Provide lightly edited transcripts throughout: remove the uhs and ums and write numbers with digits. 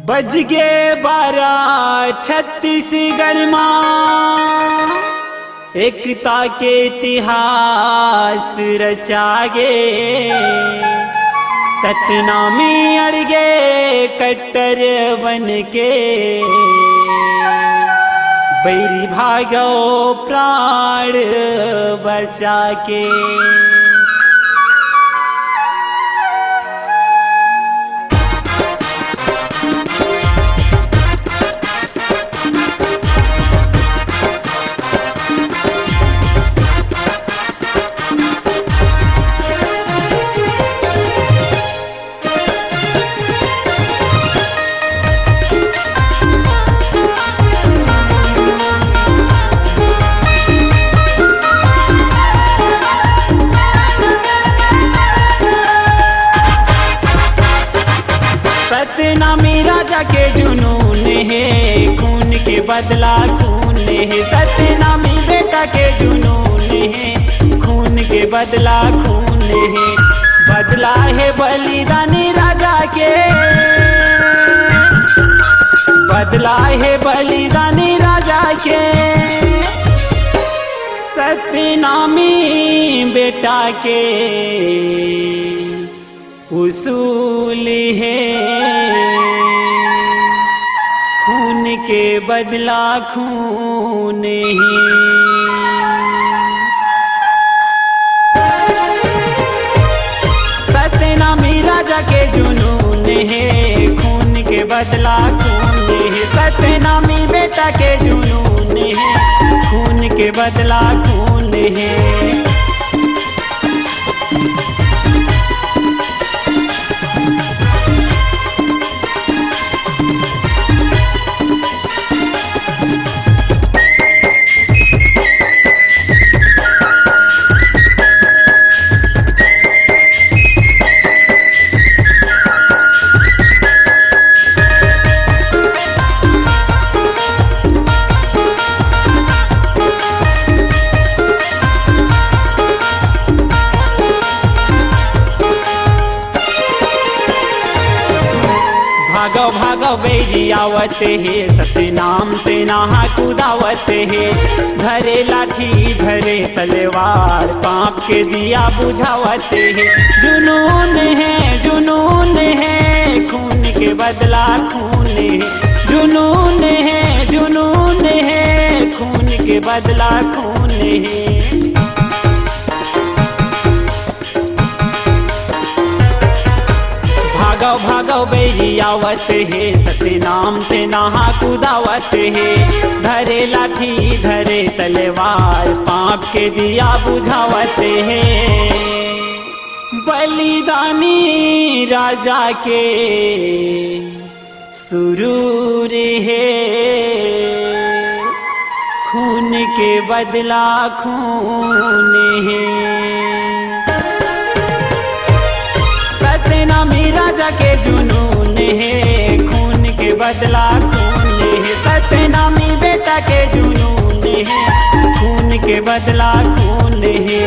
बज गे 12 छत्तीसगढ़ मां एकता के इतिहास रचागे। सतनामी अड़गे कट्टर बन के बैरी भागो प्राण बचा के। सतनामी राजा के जुनून है, खून के बदला खून है। सतनामी बेटा के जुनून है, खून के बदला खून है। बदला है बलिदानी राजा के, बदला है बलिदानी राजा के। सतनामी बेटा के उसूल है, खून के बदला खून है। सतनामी राजा के जुनून है, खून के बदला खून है। सतनामी बेटा के जुनून है, खून के बदला खून है। भागो भागो बेरी आवत है, सतनाम से नहा कुदावत है। धरे लाठी धरे तलवार, पाप के दिया बुझावत है। जुनून है, जुनून है, खून के बदला खून है। जुनून है, जुनून है, खून के बदला खून है। भागो भागो बेरी आवत है, सतनाम से नहा कुदावत है। धरे लाठी धरे तलवार, पाप के दिया बुझावत है। बलिदानी राजा के सुरूर है, खून के बदला खून है। सतनामी राजा के जुनून है, खून के बदला खून है। सतनामी बेटा के जुनून है, खून के बदला खून है।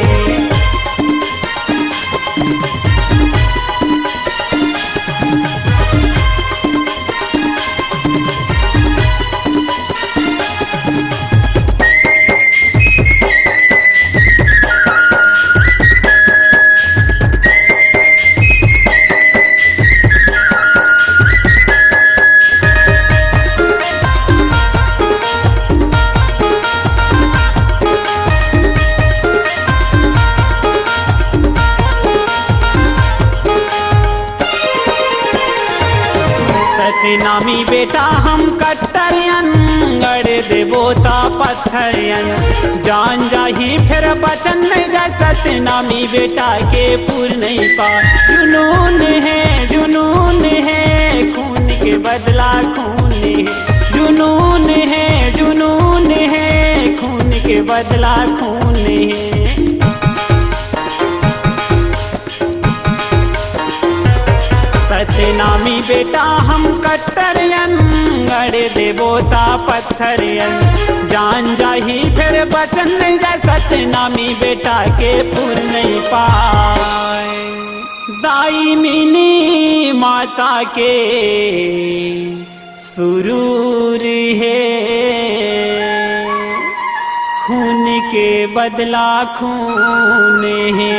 सतनामी बेटा हम कट्टरियन, गड़ देवोता पत्थरियन। जान जाही फिर बचन नहीं जा, सतनामी बेटा के पूर नहीं पा। जुनून है, जुनून है, खून के बदला खून है। जुनून है, जुनून है, खून के बदला खून है। सतनामी बेटा हम कट्टरियन, गड़ देवोता पत्थरियन। जान जाही फिर बचन नहीं जा, सतनामी बेटा के पूर नहीं पाए। दाई मिनी माता के सुरूर है, खून के बदला खून है।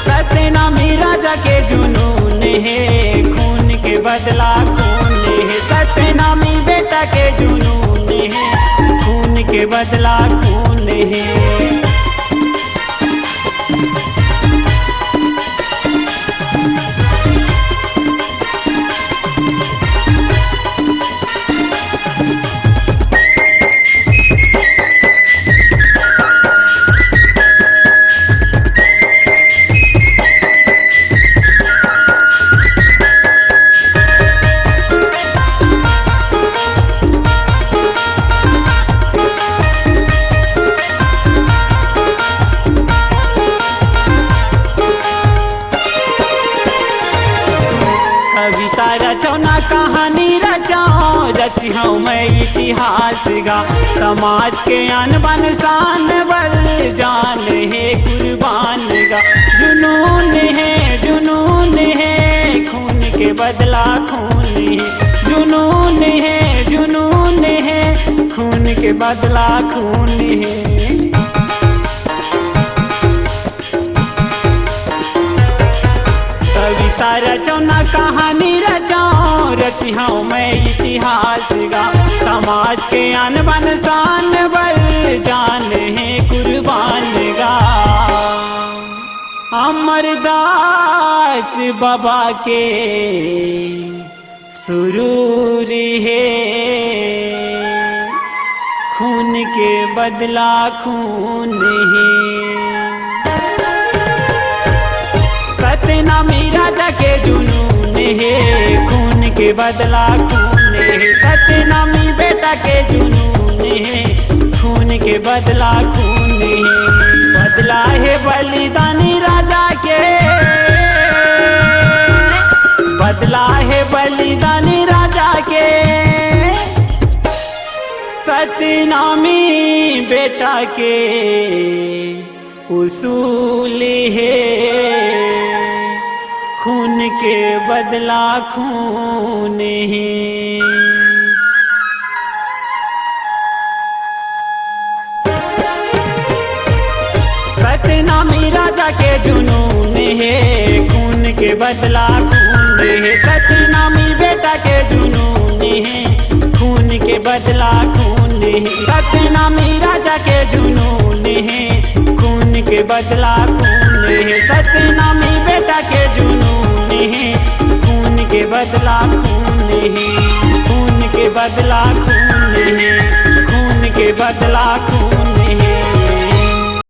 सत्यनामी राजा के जुनून है, खून के बदला खून है। सत्यनामी बेटा के जुनून है, खून के बदला खून है। कविता रचो ना कहानी रचाओ, रचियो मैं इतिहास गा। समाज के अनबन शान बर जान है कुर्बान गा। जुनून है खून के बदला खून है। जुनून है खून के बदला खून है। कविता रचो ना कहानी रचाओ, रचियो मैं इतिहास गा। समाज के अनबन शान बर जान है कुर्बान गा। अमरदास बाबा के सुरूर है, खून के बदला खून है। सत्यनामी राजा के जुनून है, खून के बदला खून है। सत्यनामी बेटा के जुनून है, खून के बदला खून है। बदला है बलिदानी राजा के, बदला है बलिदानी राजा के। सत्यनामी बेटा के उसूल है, खून के बदला खून है। सत्यनामी राजा के जुनून है, खून के बदला खून है। सत्यनामी बेटा के जुनून है, खून के बदला खून है। सत्यनामी राजा के जुनून है, खून के बदला खून है। सत्यनामी बेटा के जुनून है, खून के बदला खून है। खून के बदला खून है, खून के बदला